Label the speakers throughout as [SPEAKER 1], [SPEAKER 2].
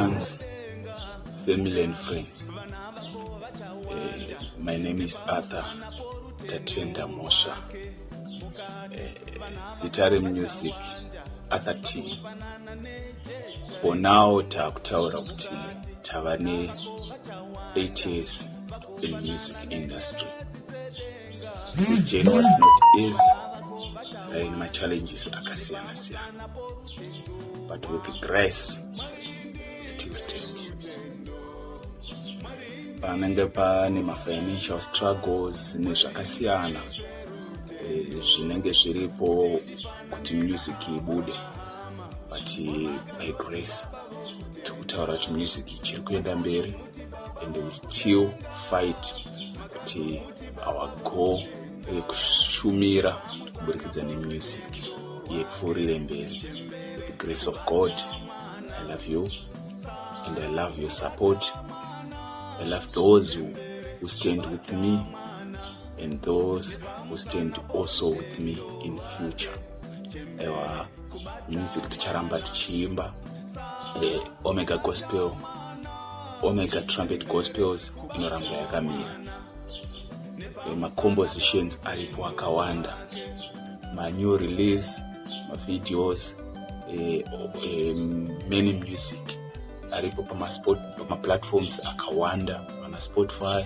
[SPEAKER 1] fans, family and friends. My name is Arthur Tatenda Mosha. Sitari Music, Arthur T. For now, takutaura kuti tavane 8 years in music industry. This journey was not easy. My challenges akasiyana, but with the grace, still stands. Panenge pane financial struggles nezvakasiyana zvinenge zviripo kuti music ibude, but by grace tikutaura kuti music ichiri kuenda mberi, and we still fight kuti our goal kushumira kuburikidza nemusic yepfuurire mberi. With the grace of God, I love you and I love your support. I love those who stand with me and those who stand also with me in future. Ewa music ticharamba tichiimba, Omega Gospel, Omega Trumpet Gospels inoramba yakamira. Ma compositions aripo akawanda, ma new release, ma videos, many music aripo pama platforms akawanda, pana Spotify,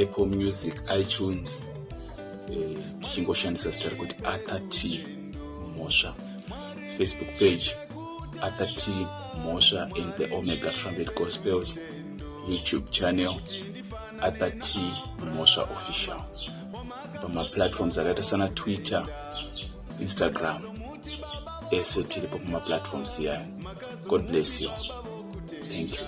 [SPEAKER 1] Apple Music, iTunes. Tichingoshandisa zita kuti Arthur T Mosha. Facebook page Arthur T Mosha and the Omega Trumpet Gospels. YouTube channel Arthur T Mosha Official. Pama platforms akaita sana Twitter, Instagram, tiripo pama platforms here. God bless you. Thank you.